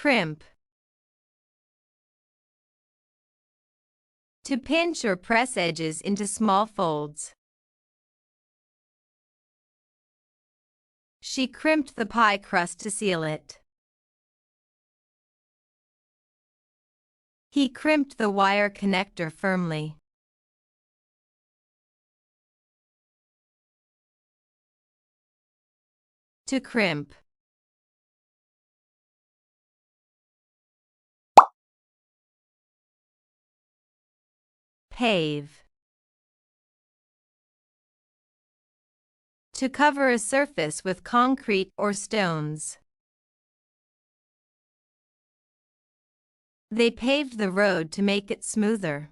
Crimp. To pinch or press edges into small folds. She crimped the pie crust to seal it. He crimped the wire connector firmly. To crimp. Pave. To cover a surface with concrete or stones. They paved the road to make it smoother.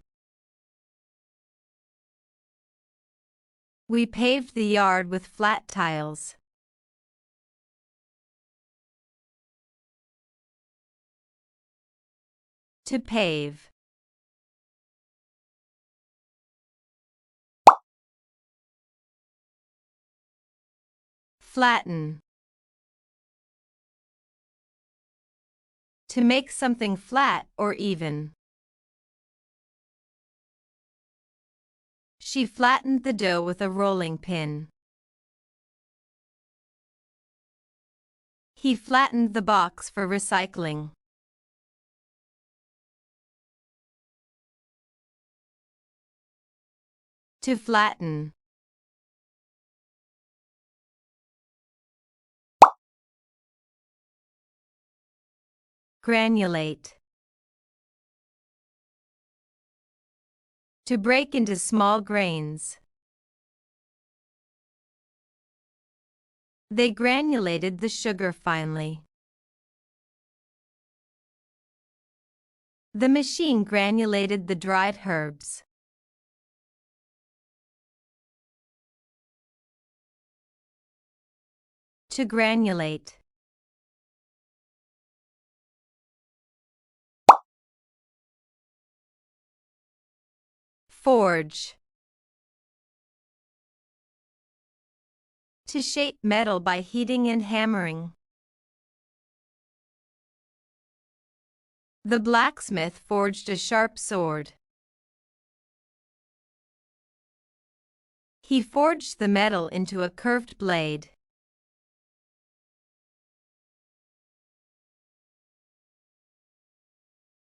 We paved the yard with flat tiles. To pave. Flatten. To make something flat or even. She flattened the dough with a rolling pin. He flattened the box for recycling. To flatten. Granulate. To break into small grains. They granulated the sugar finely. The machine granulated the dried herbs. To granulate. Forge. To shape metal by heating and hammering. The blacksmith forged a sharp sword. He forged the metal into a curved blade.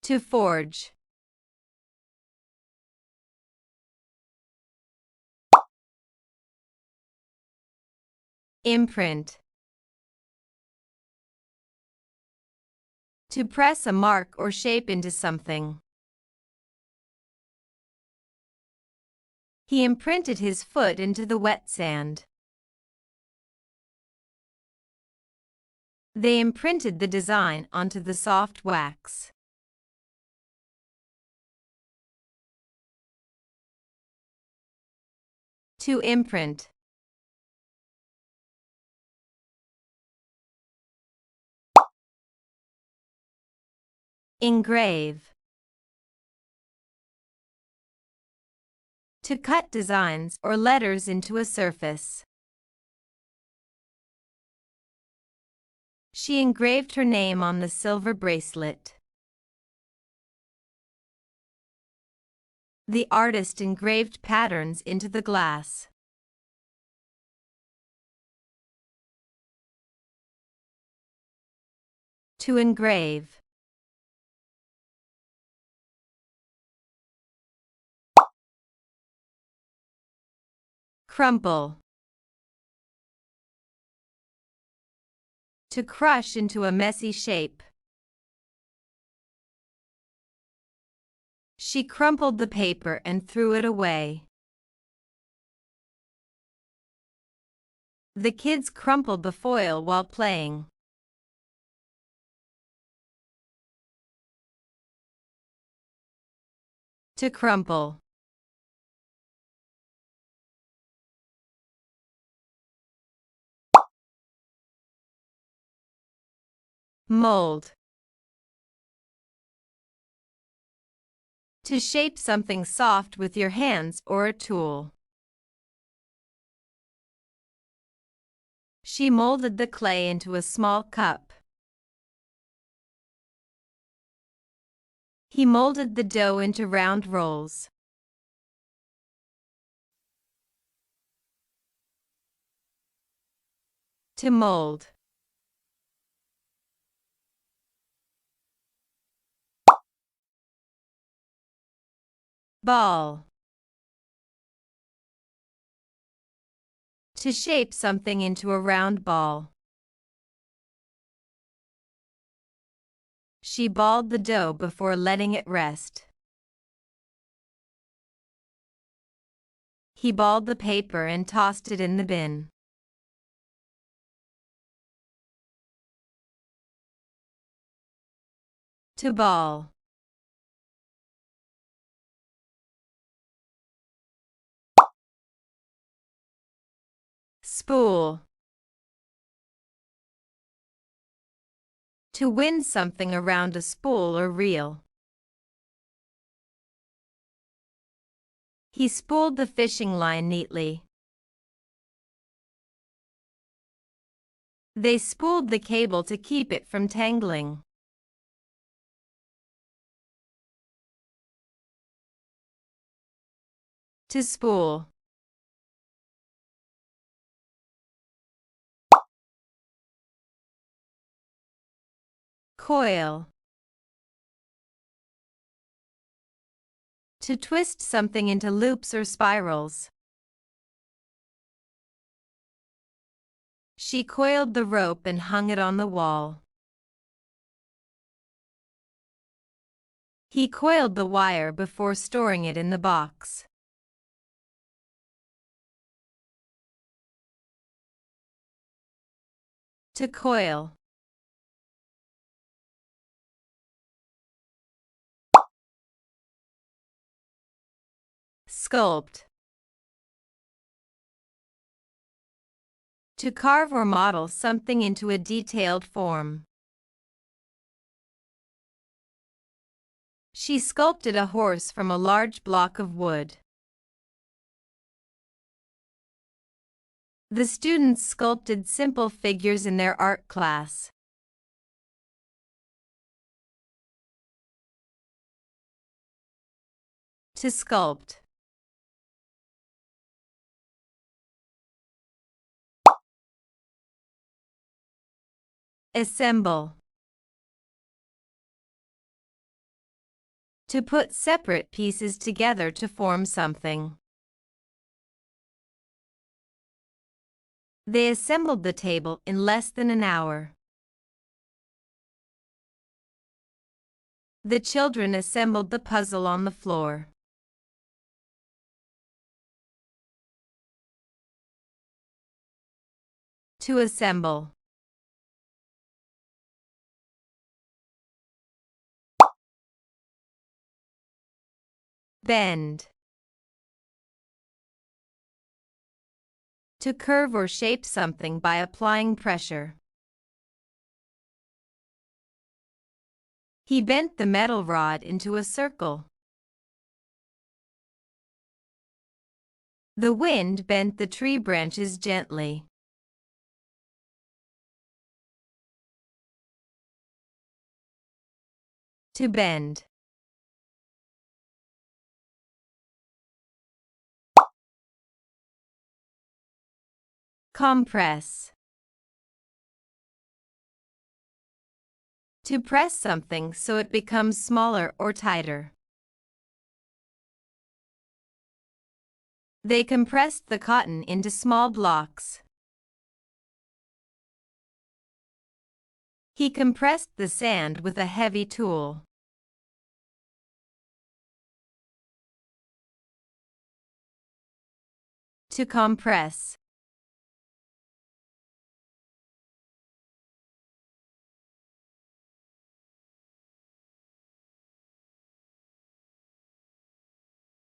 To forge. Imprint. To press a mark or shape into something. He imprinted his foot into the wet sand. They imprinted the design onto the soft wax. To imprint. Engrave. To cut designs or letters into a surface. She engraved her name on the silver bracelet. The artist engraved patterns into the glass. To engrave. Crumple. To crush into a messy shape. She crumpled the paper and threw it away. The kids crumpled the foil while playing. To crumple. Mold. To shape something soft with your hands or a tool. She molded the clay into a small cup. He molded the dough into round rolls. To mold. Ball. To shape something into a round ball. She balled the dough before letting it rest. He balled the paper and tossed it in the bin. To ball. Spool. To wind something around a spool or reel. He spooled the fishing line neatly. They spooled the cable to keep it from tangling. To spool. Coil. To twist something into loops or spirals. She coiled the rope and hung it on the wall. He coiled the wire before storing it in the box. To coil. Sculpt. To carve or model something into a detailed form. She sculpted a horse from a large block of wood. The students sculpted simple figures in their art class. To sculpt. Assemble. To put separate pieces together to form something. They assembled the table in less than an hour. The children assembled the puzzle on the floor. To assemble. Bend. To curve or shape something by applying pressure. He bent the metal rod into a circle. The wind bent the tree branches gently. To bend. Compress. To press something so it becomes smaller or tighter. They compressed the cotton into small blocks. He compressed the sand with a heavy tool. To compress.